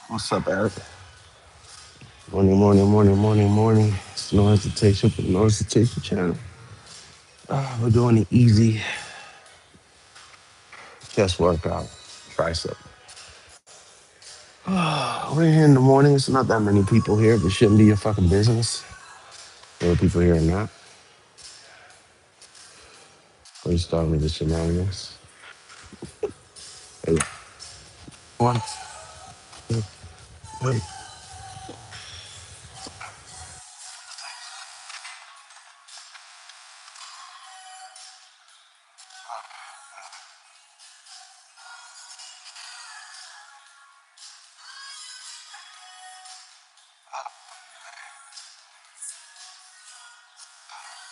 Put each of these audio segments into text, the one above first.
What's up, Eric? Morning, morning, morning, morning, morning. It's No Hesitation for the No Hesitation channel. We're doing the easy chest workout, tricep. We're here in the morning. It's not that many people here, but shouldn't be your fucking business. There are people here or not. We're starting with the shenanigans. Hey, one, two, three.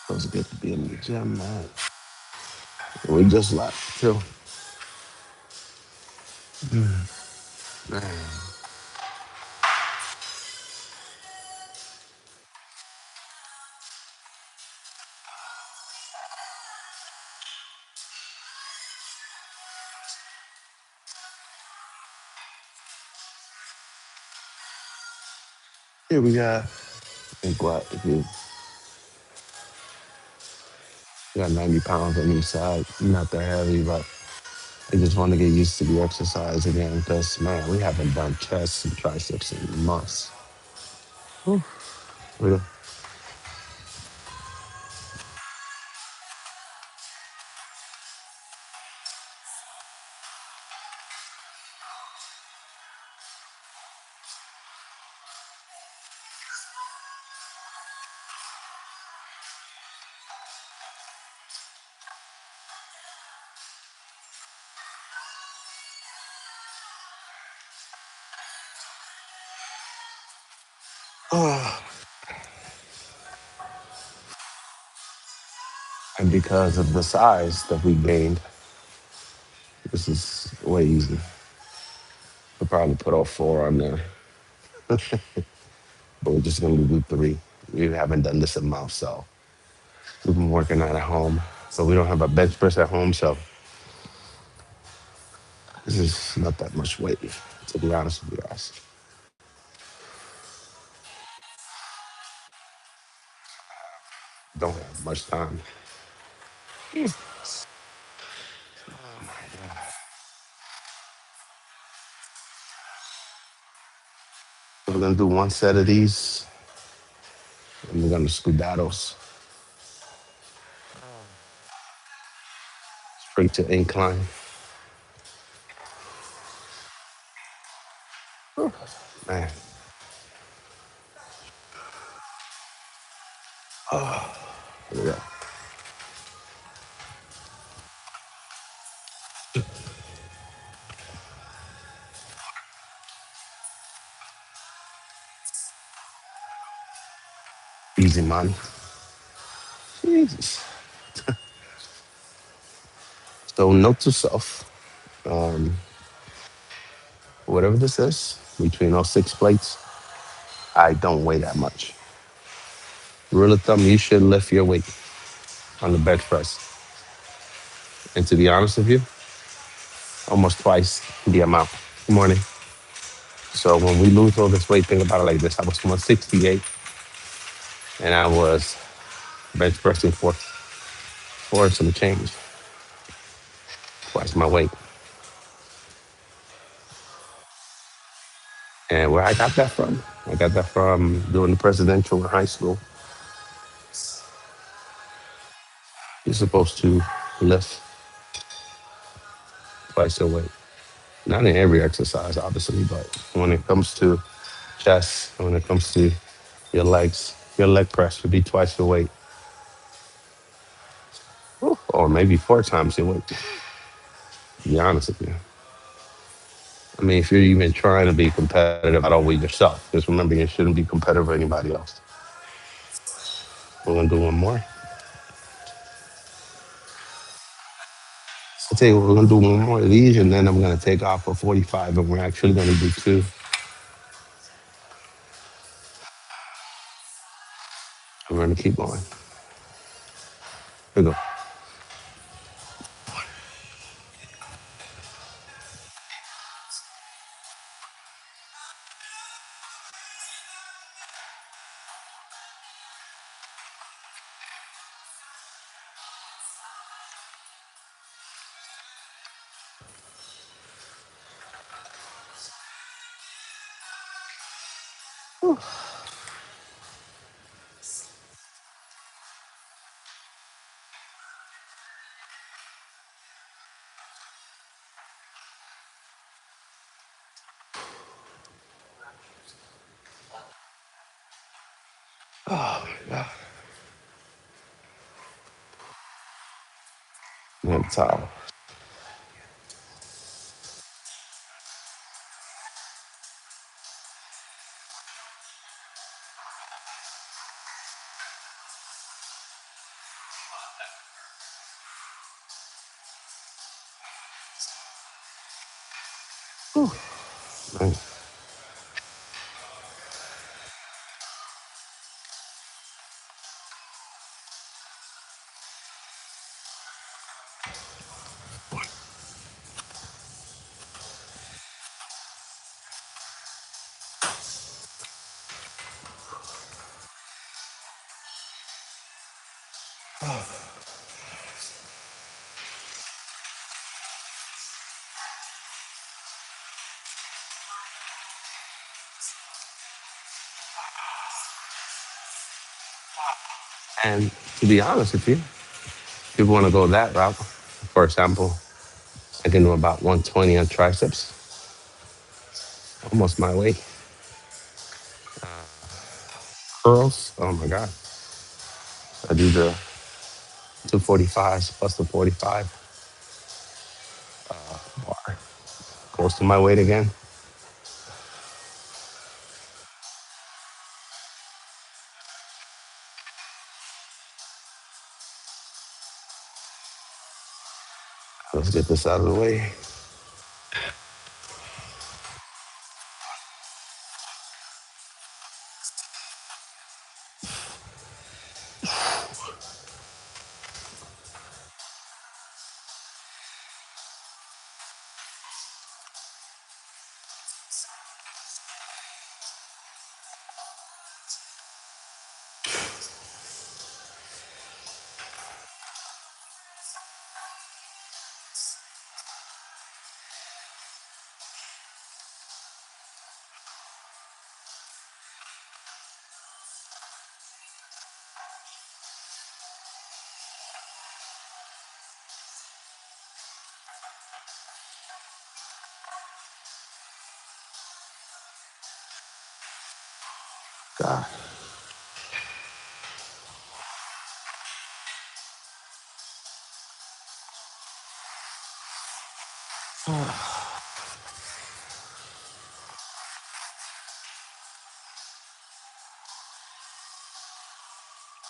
Feels good to be in the gym, man. We just left, too. Man. Here we got, I think what, if you got 90 pounds on each side, not that heavy, but I just want to get used to the exercise again because, man, we haven't done chest and triceps in months. Whew. We- And because of the size that we gained, this is way easy. We'll probably put all four on there, but we're just going to do three. We haven't done this in months, so we've been working out at home. So we don't have a bench press at home, so this is not that much weight, to be honest with you guys. Don't have much time. So we're going to do one set of these, and we're going to skedaddles straight to incline. Man, here we go. Easy, man. Jesus. So note to self, um, whatever this is, between those six plates, I don't weigh that much. Rule of thumb, you should lift your weight on the bench press. And to be honest with you, almost twice the amount. Good morning. So when we lose all this weight, think about it like this. I was 168 and I was bench pressing for some change. Twice my weight. And where I got that from, I got that from doing the presidential in high school. You're supposed to lift twice your weight. Not in every exercise, obviously, but when it comes to chest, when it comes to your legs, your leg press should be twice your weight. Or maybe four times your weight, to be honest with you. I mean, if you're even trying to be competitive at all with yourself, just remember you shouldn't be competitive with anybody else. We're gonna do one more. I'll tell you what, we're gonna do one more of these, and then I'm gonna take off for 45, and we're actually gonna do two. And we're gonna keep going. Here we go. Oh my God. Man, towel. Man. And to be honest with you, if you want to go that route, for example, I can do about 120 on triceps, almost my weight. Curls, oh my God. I do the 245s plus the 45 bar. Close to my weight again. Let's get this out of the way. God.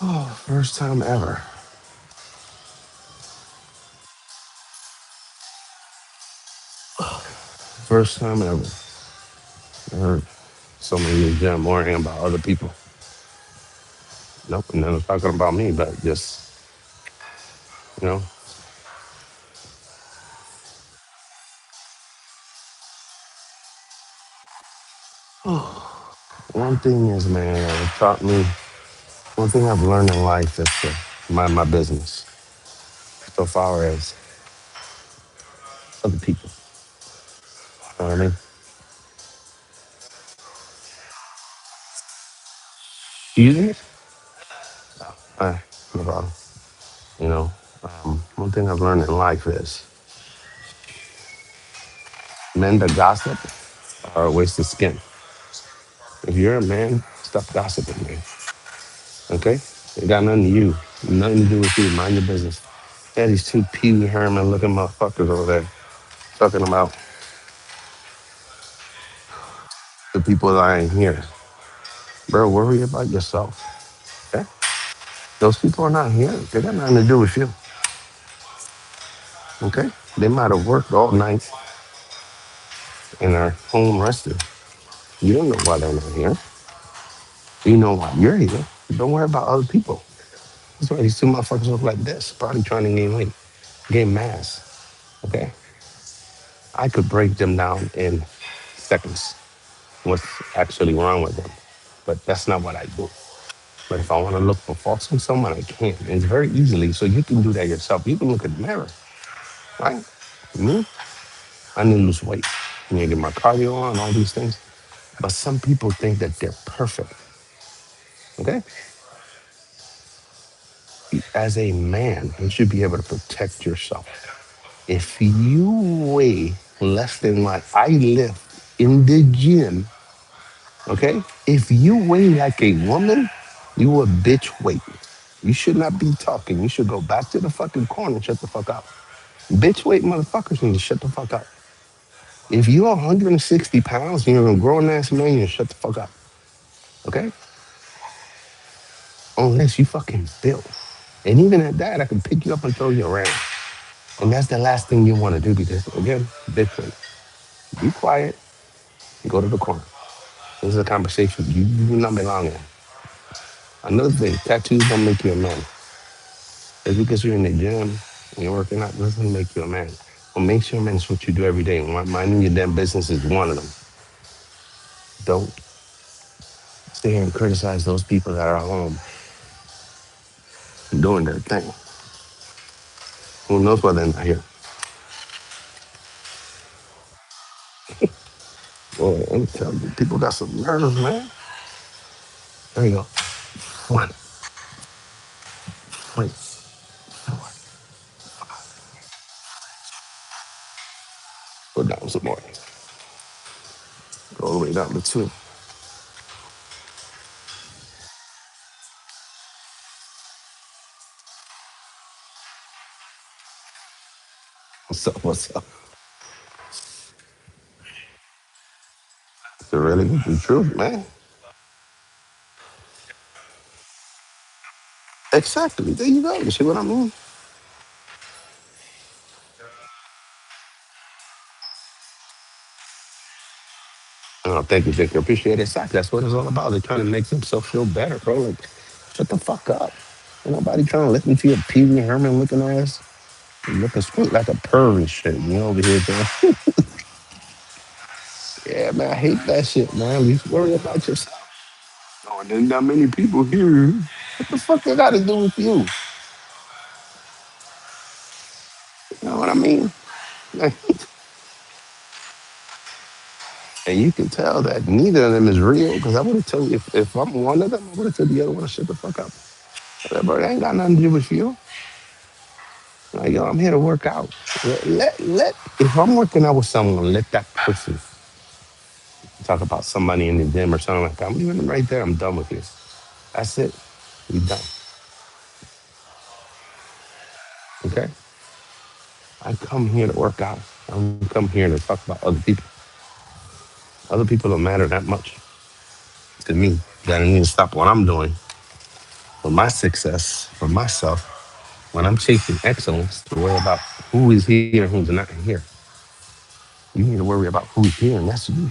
Oh, first time ever. First time ever. I heard someone in the gym worrying about other people. Nope, and then I'm talking about me, but just, you know, one thing is, man, it taught me, one thing I've learned in life is to mind my business so far as other people. You know what I mean? Excuse me? No problem. You know, one thing I've learned in life is men that gossip are a waste of skin. If you're a man, stop gossiping, man. Okay? It got nothing to you. Nothing to do with you. Mind your business. Yeah, these two Pee Wee Herman looking motherfuckers over there talking about the people that ain't here. Bro, worry about yourself. Okay? Those people are not here. They got nothing to do with you. Okay? They might have worked all night and are home rested. You don't know why they're not here. You know why you're here. Don't worry about other people. That's why these two motherfuckers look like this, probably trying to gain weight, gain mass. Okay? I could break them down in seconds. What's actually wrong with them? But that's not what I do. But if I want to look for faults in someone, I can. And it's very easily. So you can do that yourself. You can look in the mirror, right? Me, I need to lose weight. I need to get my cardio on, all these things. But some people think that they're perfect. Okay? As a man, you should be able to protect yourself. If you weigh less than what I lift in the gym, okay? If you weigh like a woman, you a bitch weight. You should not be talking. You should go back to the fucking corner and shut the fuck up. Bitch weight motherfuckers need to shut the fuck up. If you're 160 pounds and you're a grown ass man, you shut the fuck up. Okay? Unless you fucking built. And even at that, I can pick you up and throw you around. And that's the last thing you want to do because, again, bitch weight. Be quiet and go to the corner. This is a conversation you do not belong in. Another thing, tattoos don't make you a man. Just because you're in the gym and you're working out doesn't make you a man. What makes you a man is what you do every day. And minding your damn business is one of them. Don't sit here and criticize those people that are home doing their thing. Who knows why they're not here? Boy, I'm telling you, people got some nerve, man. There you go. One, three, four. Go down some more. Go all the way down to two. What's up? What's up? It's really the truth, man. Exactly. There you go. You see what I mean? Oh, thank you, Victor. Appreciate it. Exactly. That's what it's all about. They're trying to make themselves feel better, bro. Like, shut the fuck up. Ain't nobody trying to listen to your Pee Wee Herman looking ass. You looking straight like a perv and shit. You over here, man. Yeah, man. I hate that shit, man. At least worry about yourself. Oh, there's not many people here. What the fuck they got to do with you? You know what I mean? Like, and you can tell that neither of them is real because I would have told you if I'm one of them, I would have told the other one to shut the fuck up. Bro, it ain't got nothing to do with you. Like, yo, I'm here to work out. If I'm working out with someone, let that person talk about somebody in the gym or something like that. I'm leaving them right there. I'm done with you. That's it. We done. Okay? I come here to work out. I don't come here to talk about other people. Other people don't matter that much to me that I need to stop what I'm doing for my success, for myself, when I'm chasing excellence to worry about who is here and who's not here. You need to worry about who's here, and that's you.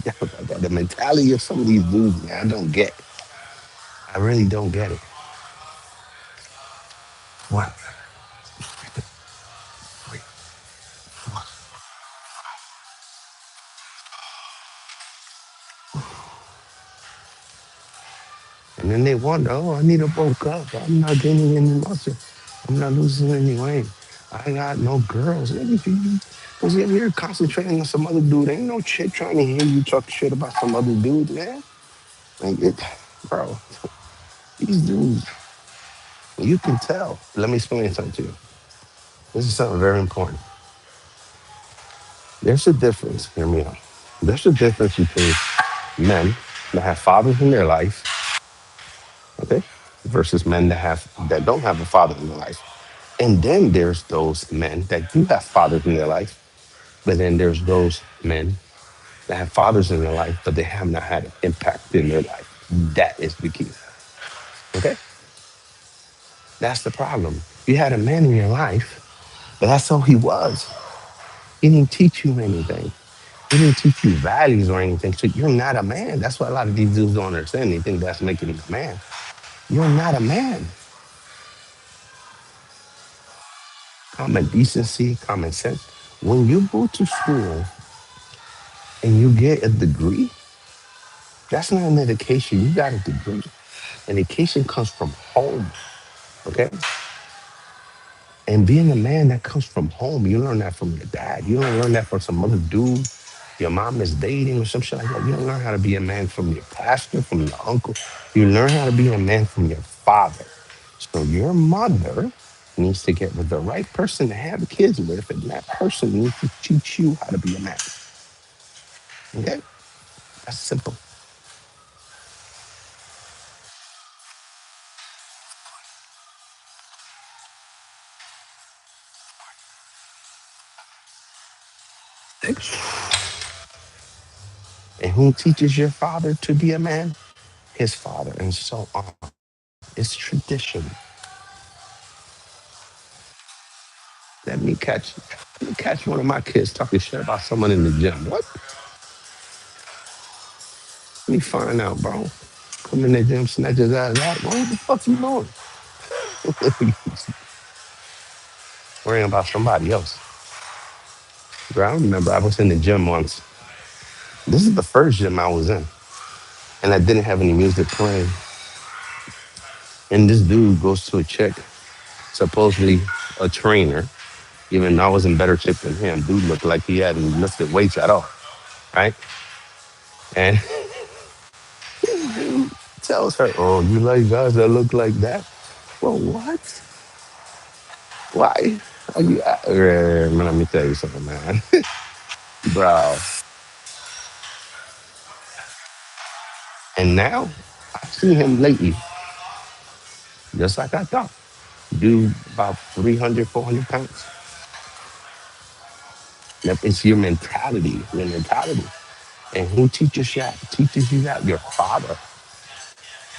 The mentality of some of these dudes, man, I don't get. I really don't get it. What? And then they wonder, oh, I need to bulk up. I'm not gaining any muscle. I'm not losing any weight. I got no girls. Because if you're concentrating on some other dude, ain't no chick trying to hear you talk shit about some other dude, man. Like it, Bro, these dudes, you can tell. Let me explain something to you. This is something very important. There's a difference, hear me out. There's a difference between men that have fathers in their life, okay, versus men that don't have a father in their life. And then there's those men that do have fathers in their life, but then there's those men that have fathers in their life, but they have not had an impact in their life. That is the key. Okay? That's the problem. You had a man in your life, but that's all he was. He didn't teach you anything. He didn't teach you values or anything. So you're not a man. That's what a lot of these dudes don't understand. They think that's making him a man. You're not a man. Common decency, common sense. When you go to school and you get a degree, that's not an education. You got a degree. An education comes from home. Okay? And being a man that comes from home, you learn that from your dad. You don't learn that from some other dude your mom is dating or some shit like that. You don't learn how to be a man from your pastor, from your uncle. You learn how to be a man from your father. So your mother needs to get with the right person to have kids with, and that person needs to teach you how to be a man. Okay? That's simple. And who teaches your father to be a man? His father, and so on. It's tradition. Let me catch one of my kids talking shit about someone in the gym. What? Let me find out, bro. Come in the gym, snatch his ass out. What the fuck you doing? Worrying about somebody else. Bro, I remember I was in the gym once. This is the first gym I was in. And I didn't have any music playing. And this dude goes to a chick, supposedly a trainer, even though I was in better shape than him. Dude looked like he hadn't lifted weights at all. Right? And dude tells her, "Oh, you like guys that look like that?" Well, what? Why are you? Man, let me tell you something, man, bro. And now I see him lately, just like I thought. Do about 300, 400 pounds. It's your mentality, your mentality. And who teaches you that? Your father.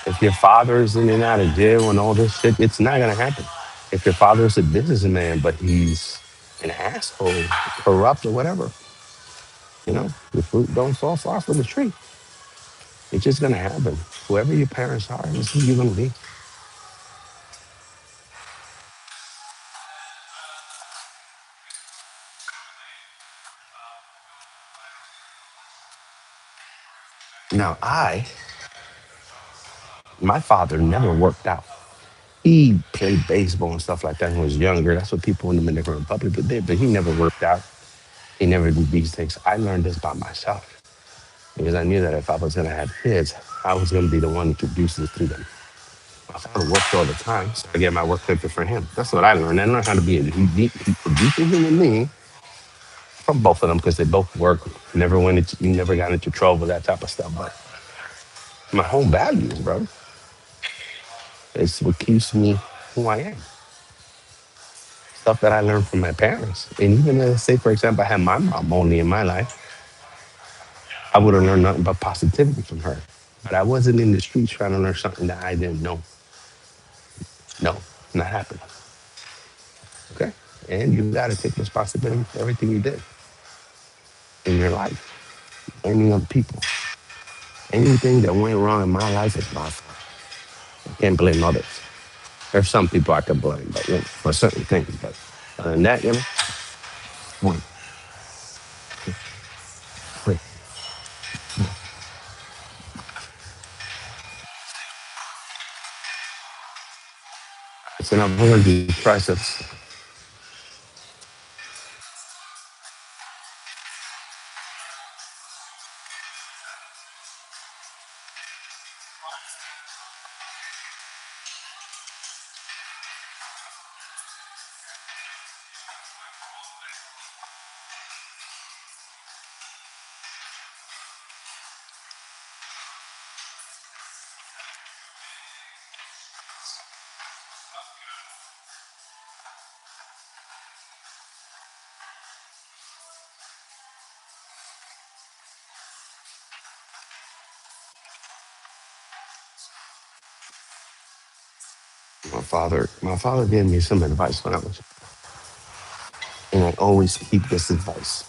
If your father is in and out of jail and all this shit, it's not gonna happen. If your father is a businessman, but he's an asshole, corrupt or whatever, the fruit don't fall far from the tree. It's just gonna happen. Whoever your parents are, is who you're gonna be. Now, my father never worked out. He played baseball and stuff like that when he was younger. That's what people in the Dominican Republic did, but he never worked out. He never did these things. I learned this by myself because I knew that if I was going to have kids, I was going to be the one to introduce this to them. My father worked all the time, so I get my work ethic from him. That's what I learned. I learned how to be a decent human being from both of them because they both work. Never got into trouble, that type of stuff. But my home values, bro, it's what keeps me who I am. Stuff that I learned from my parents. And even say, for example, I had my mom only in my life, I would have learned nothing but positivity from her. But I wasn't in the streets trying to learn something that I didn't know. No, not happening. Okay? And you got to take responsibility for everything you did in your life, learning other people. Anything that went wrong in my life is my fault. I can't blame others. There's some people I can blame, but for certain things. But other than that, wait, wait. So now I'm going to do triceps. My father gave me some advice when I was, and I always keep this advice.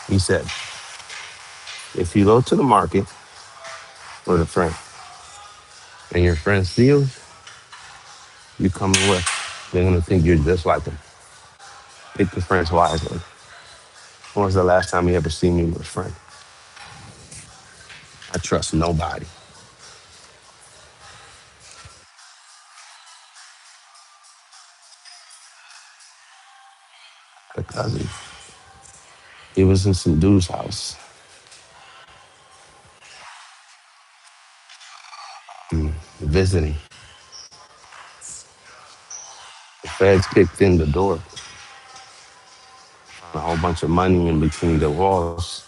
He said, if you go to the market with a friend and your friend steals, you coming with, they're gonna think you're just like them. Pick the friends wisely. When was the last time you ever seen me with a friend? I trust nobody. A cousin, he was in some dude's house, visiting. The feds kicked in the door, found a whole bunch of money in between the walls,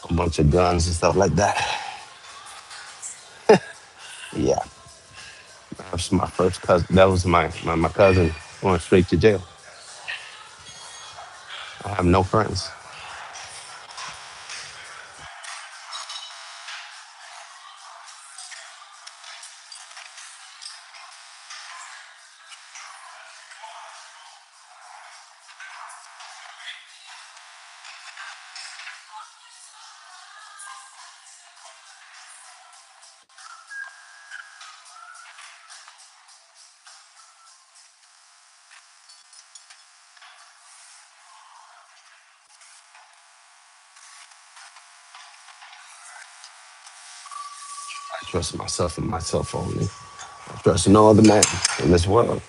a bunch of guns and stuff like that. Yeah, that was my first cousin. That was my cousin going straight to jail. I have no friends. I trust myself and myself only. I trust no other man in this world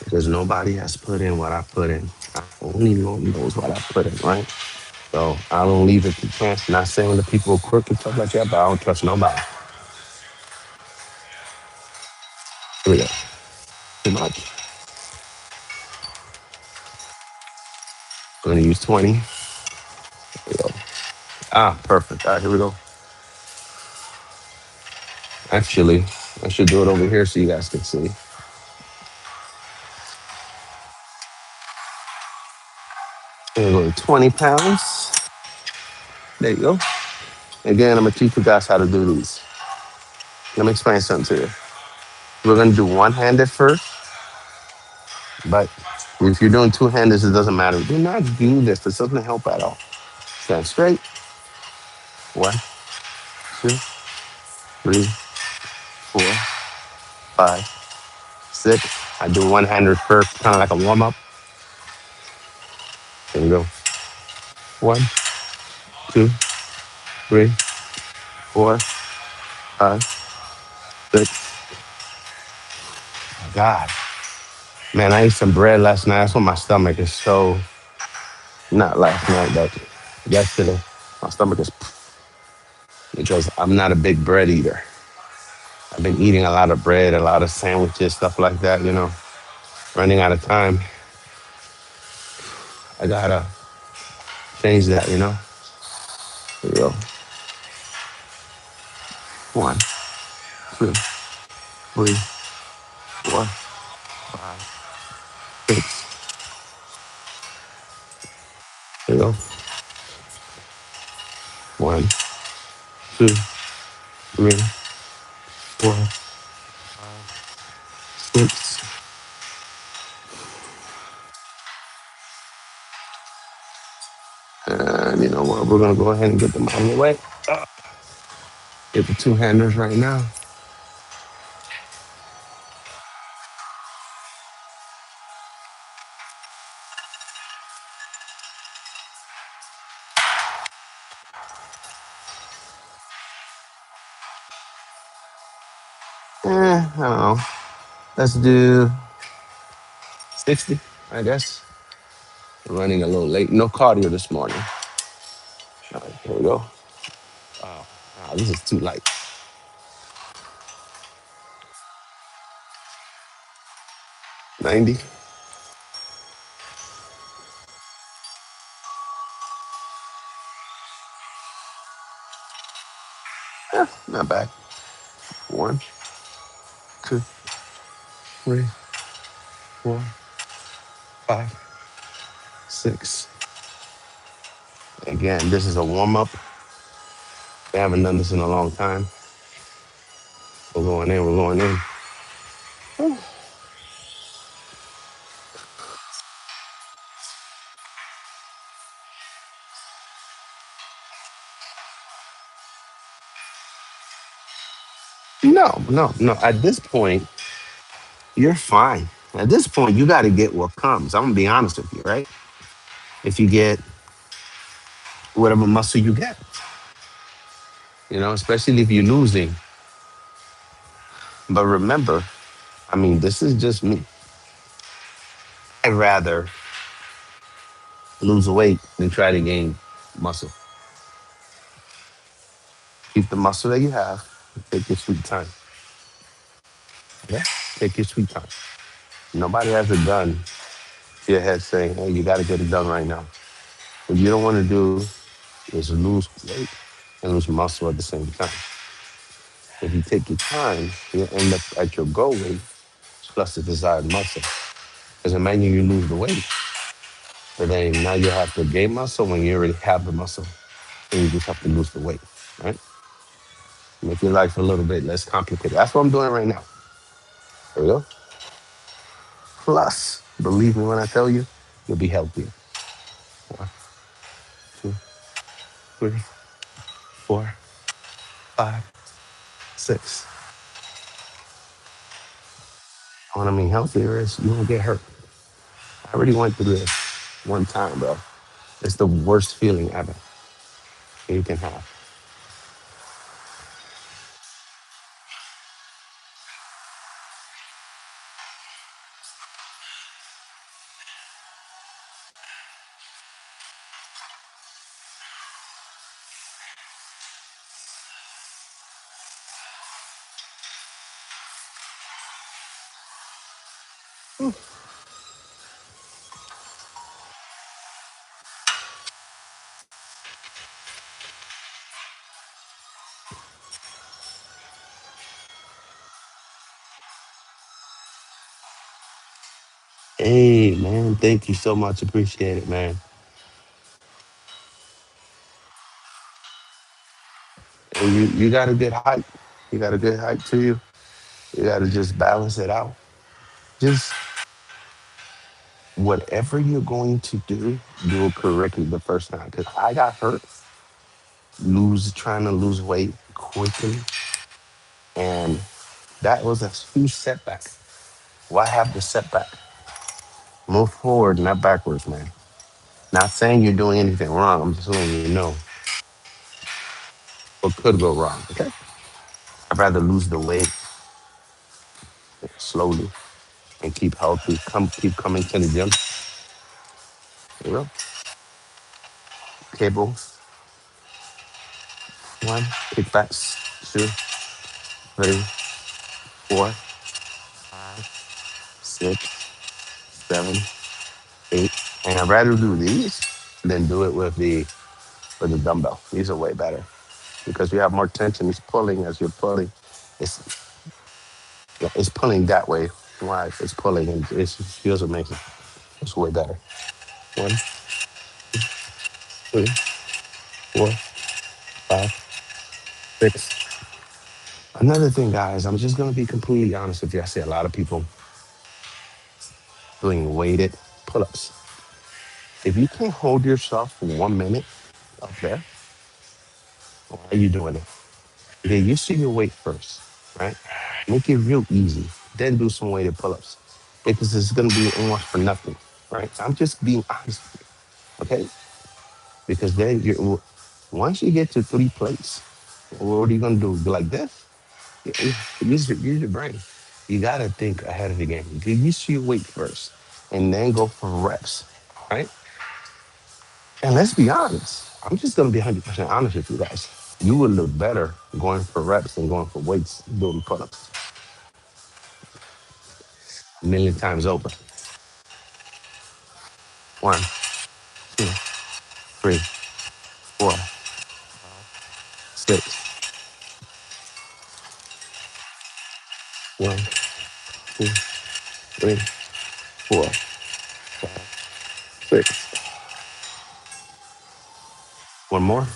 because nobody has put in what I put in. Only Lord knows what I put in, right? So I don't leave it to chance. Not saying the people are crooked and stuff like that, but I don't trust nobody. Here we go. Too much. We're gonna use 20. Here we go. Ah, perfect. All right, here we go. Actually, I should do it over here so you guys can see. Here we go. 20 pounds. There you go. Again, I'm gonna teach you guys how to do these. Let me explain something to you. We're gonna do one-handed first, but if you're doing two-handed, it doesn't matter. Do not do this. This doesn't help at all. Stand straight. One, two, three, four, five, six. I do one-handed first, kind of like a warm-up. There we go. One, two, three, four, five, six. God, man, I ate some bread last night. That's why my stomach is so, not last night, but yesterday. My stomach is because I'm not a big bread eater. I've been eating a lot of bread, a lot of sandwiches, stuff like that, running out of time. I gotta change that. Here we go. One, two, three, four, five, six. Here we go. One, two, three, four, six. And you know what? We're gonna go ahead and get them out of the way. Get the two handers right now. I don't know. Let's do 60, I guess. We're running a little late. No cardio this morning. All right, here we go. This is too light. 90. Not bad. One, two, three, four, five, six. Again, this is a warm up. We haven't done this in a long time. We're going in. We're going in. No, no, no. At this point, you're fine. At this point, you got to get what comes. I'm gonna be honest with you, right? If you get whatever muscle you get, especially if you're losing. But remember, I mean, this is just me. I'd rather lose weight than try to gain muscle. Keep the muscle that you have. Take your sweet time. Okay? Take your sweet time. Nobody has a gun to your head saying, hey, you got to get it done right now. What you don't want to do is lose weight and lose muscle at the same time. If you take your time, you'll end up at your goal weight plus the desired muscle. Because imagine you lose the weight, but then now you have to gain muscle when you already have the muscle, and you just have to lose the weight, right? Make your life a little bit less complicated. That's what I'm doing right now. There we go. Plus, believe me when I tell you, you'll be healthier. One, two, three, 4, 5, 6. What I mean healthier is you won't get hurt. I already went through this one time, bro. It's the worst feeling ever you can have. Hey, man, thank you so much. Appreciate it, man. And you got a good height. You got a good height to you. You got to just balance it out. Just whatever you're going to do it correctly the first time. Because I got hurt trying to lose weight quickly, and that was a huge setback. Why have the setback? Move forward, not backwards, man. Not saying you're doing anything wrong. I'm just letting you know what could go wrong. Okay. I'd rather lose the weight slowly and keep healthy. Keep coming to the gym. You know, cable, one, kickbacks, 2, 3, 4, 5, 6, 7, 8. And I'd rather do these than do it with the dumbbell. These are way better because you have more tension. It's pulling as you're pulling. It's it's pulling that way. Why it's pulling and it feels amazing. It's way better. 1, 2, 3, 4, 5, 6. Another thing, guys, I'm just gonna be completely honest with you. I see a lot of people doing weighted pull-ups. If you can't hold yourself for 1 minute up there, why are you doing it? Get used to your weight first, right? Make it real easy. Then do some weighted pull-ups because it's gonna be almost for nothing, right? I'm just being honest, okay? Because then once you get to 3 plates, what are you gonna do? Go like this? Use your brain. You gotta think ahead of the game. Get used to your weight first, and then go for reps, right? And let's be honest. I'm just gonna be 100% honest with you guys. You would look better going for reps than going for weights doing pull-ups. A million times over. 1, 2, 3, 4, 6. 1, 2, 3, 4, 5, 6. One more.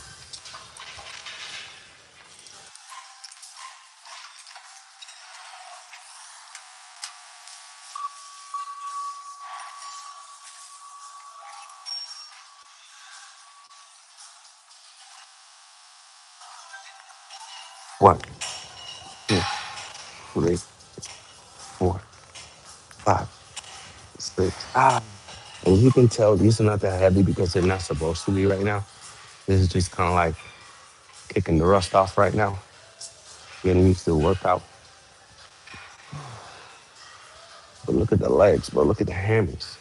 One, two, three, four, five, six. And you can tell these are not that heavy because they're not supposed to be right now. This is just kind of like kicking the rust off right now, getting used to the workout. But look at the legs, bro. Look at the hammies.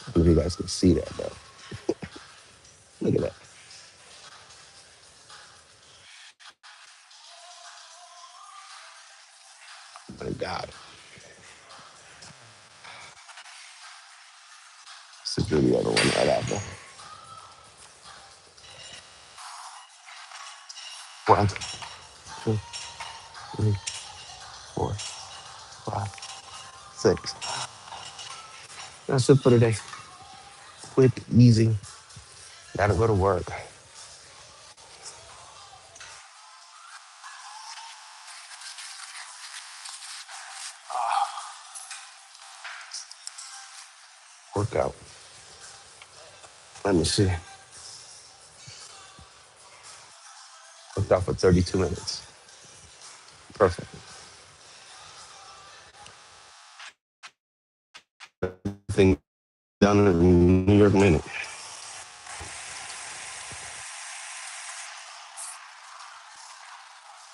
I don't know if you guys can see that, bro. Look at that. My God. Let's do the other one right after. One, two, three, four, five, six. That's it for today. Quick, easy. Gotta go to work. Workout. Let me see. Worked out for 32 minutes. Perfect. Thing done in New York minute.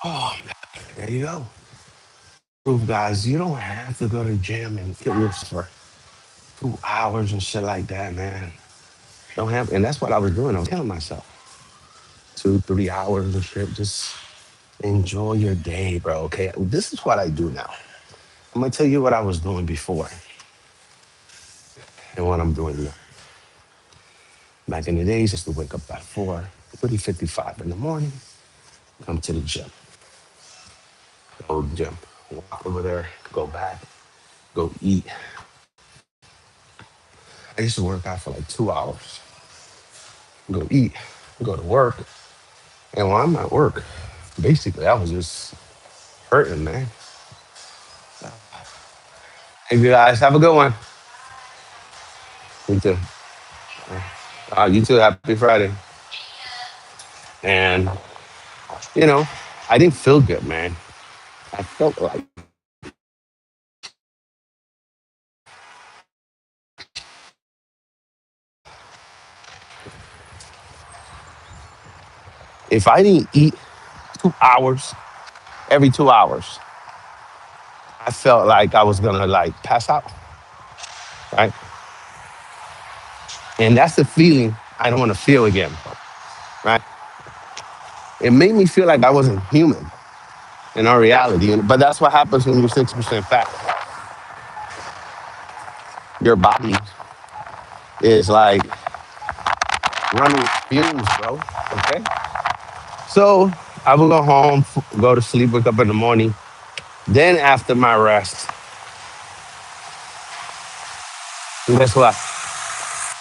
Oh, there you go. Prove, guys, you don't have to go to the gym and kill yourself for 2 hours and shit like that, man. Don't have, and that's what I was doing. I was killing myself. 2, 3 hours and shit. Just enjoy your day, bro. Okay. This is what I do now. I'm gonna tell you what I was doing before and what I'm doing now. Back in the days, I used to wake up at 4:55 in the morning, come to the gym, go to the gym, walk over there, go back, go eat. I used to work out for like 2 hours, go eat, go to work. And while I'm at work, basically, I was just hurting, man. Hey, you guys, have a good one. You too. You too. Happy Friday. And, you know, I didn't feel good, man. I felt like if I didn't eat 2 hours, every 2 hours, I felt like I was gonna like pass out, right? And that's the feeling I don't want to feel again, right? It made me feel like I wasn't human in our reality. But that's what happens when you're 6% fat. Your body is like running fumes, bro. Okay. So I will go home, go to sleep, wake up in the morning. Then after my rest, guess what?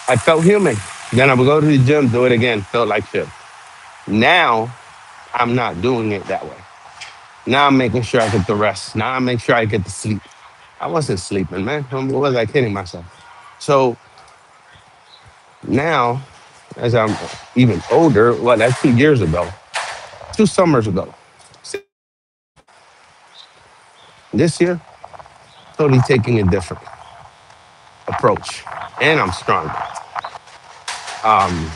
I felt human. Then I would go to the gym, do it again, felt like shit. Now I'm not doing it that way. Now I'm making sure I get the rest. Now I make sure I get the sleep. I wasn't sleeping, man. What was I kidding myself? So now, as I'm even older, well, that's 2 years ago, 2 summers ago. This year, totally taking a different approach. And I'm stronger. Um,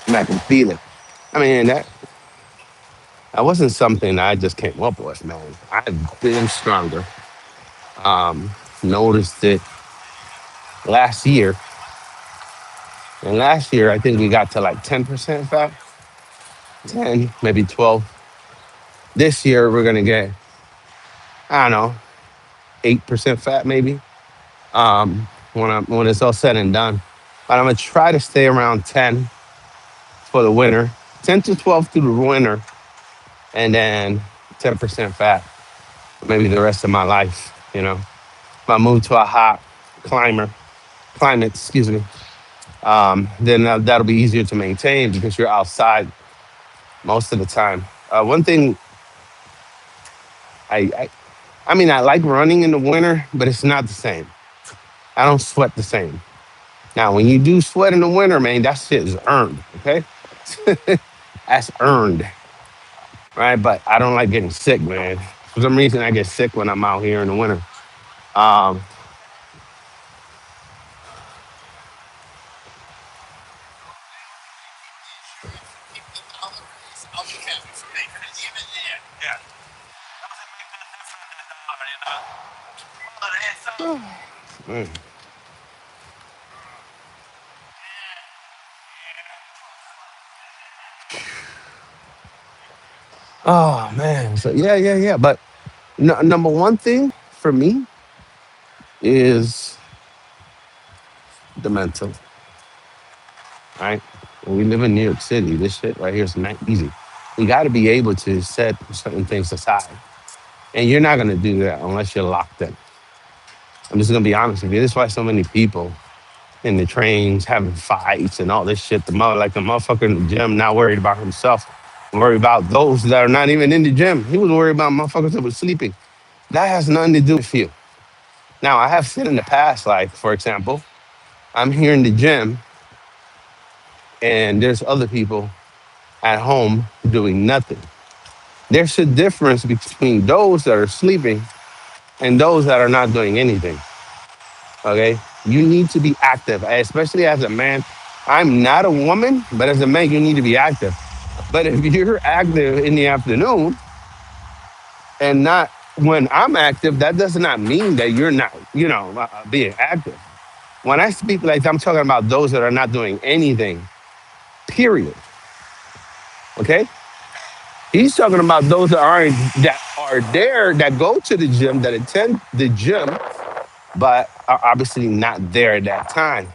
and I can feel it. I mean, that wasn't something I just came up with, man. I've been stronger. Um, Noticed it last year. And last year, I think we got to like 10% fat, 10, maybe 12. This year, we're going to get, I don't know, 8% fat maybe when it's all said and done. But I'm going to try to stay around 10 for the winter, 10 to 12 through the winter, and then 10% fat, maybe the rest of my life, you know. If I move to a hot climate, excuse me, then that'll be easier to maintain because you're outside most of the time. One thing I, I, I mean, I like running in the winter, but it's not the same. I don't sweat the same. Now, when you do sweat in the winter, man, that shit is earned. Okay, that's earned. right? But I don't like getting sick, man. For some reason, I get sick when I'm out here in the winter. Um, mm. Oh man, so yeah, yeah, yeah. But number one thing for me is the mental, right? When we live in New York City, this shit right here is not easy. You got to be able to set certain things aside, and you're not gonna do that unless you're locked in. I'm just gonna be honest with you. This is why so many people in the trains having fights and all this shit. Like the motherfucker in the gym not worried about himself, worried about those that are not even in the gym. He was worried about motherfuckers that were sleeping. That has nothing to do with you. Now I have seen in the past, like for example, I'm here in the gym and there's other people at home doing nothing. There's a difference between those that are sleeping and those that are not doing anything. Okay. You need to be active, especially as a man. I'm not a woman, but as a man, you need to be active. But if you're active in the afternoon and not when I'm active, that does not mean that you're not, being active. When I speak like I'm talking about those that are not doing anything, period. Okay? He's talking about those that are there, that go to the gym, that attend the gym, but are obviously not there at that time.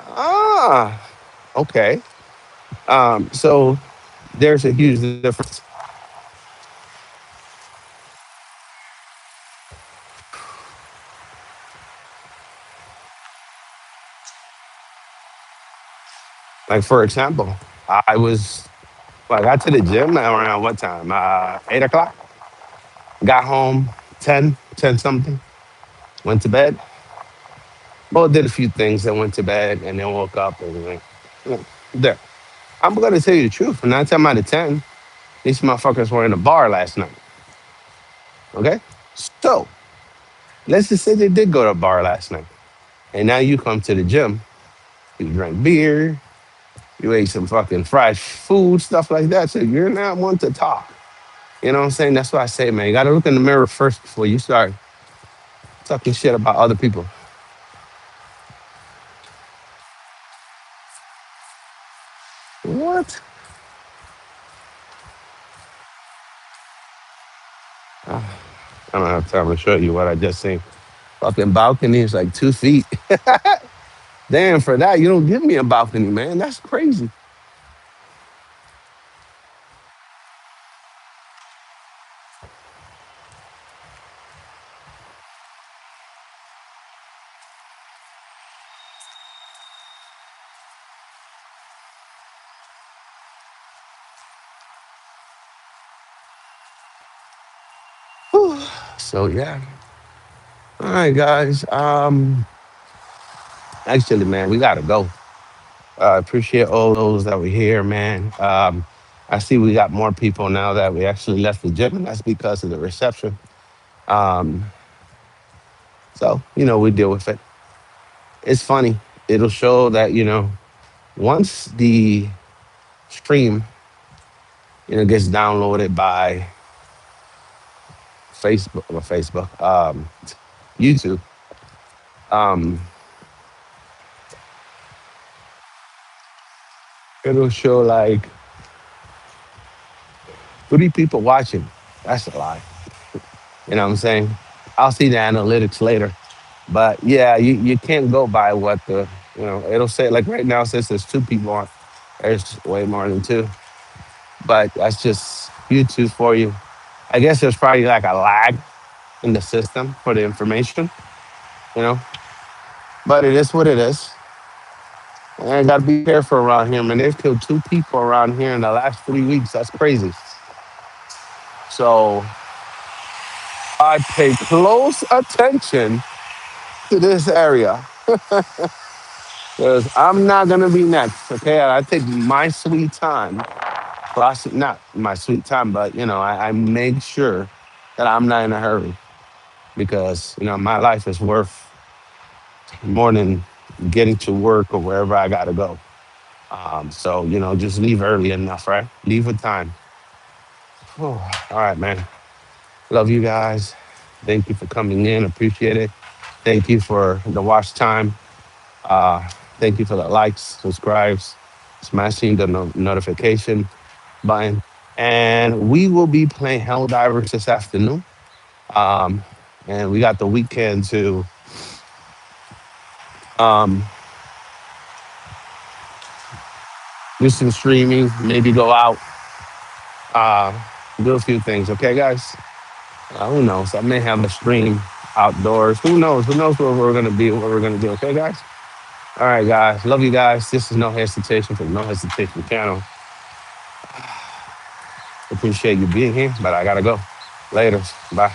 Ah, okay. So there's a huge difference. Like for example, I was I got to the gym around what time? 8 o'clock. Got home 10 something. Went to bed. Well, did a few things. And went to bed and then woke up and went there. I'm gonna tell you the truth. 9 times out of 10, these motherfuckers were in a bar last night. Okay, so let's just say they did go to a bar last night, and now you come to the gym. You drank beer. You ate some fucking fried food, stuff like that. So you're not one to talk. You know what I'm saying? That's why I say, man, you got to look in the mirror first before you start talking shit about other people. What? Ah, I don't have time to show you what I just seen. Fucking balcony is like 2 feet. Damn, for that, you don't give me a balcony, man. That's crazy. Whew. So, yeah. All right, guys. Actually, man, we got to go. I appreciate all those that were here, man. I see we got more people now that we actually left the gym, and that's because of the reception. Um, so, we deal with it. It's funny. It'll show that, once the stream, gets downloaded by YouTube, um, it'll show like 3 people watching. That's a lie. You know what I'm saying? I'll see the analytics later. But yeah, you can't go by what it'll say. Like right now, it says there's 2 people on. There's way more than two. But that's just YouTube for you. I guess there's probably like a lag in the system for the information, you know. But it is what it is. And I gotta be careful around here, man. They've killed 2 people around here in the last 3 weeks. That's crazy. So I pay close attention to this area because I'm not gonna be next. Okay, I take my sweet time not my sweet time, but I make sure that I'm not in a hurry because my life is worth more than getting to work or wherever I gotta go. So just leave early enough, right? Leave with time. All right, man. Love you guys. Thank you for coming in. Appreciate it. Thank you for the watch time. Uh, Thank you for the likes, subscribes, smashing the notification button. And we will be playing Hell Divers this afternoon. Um, and we got the weekend to um, do some streaming, maybe go out, uh, do a few things. Okay, guys? Who knows? I may have a stream outdoors. Who knows? Who knows where we're going to be, what we're going to do. Okay, guys? All right, guys. Love you guys. This is No Hesitation from No Hesitation channel. Appreciate you being here, but I got to go. Later. Bye.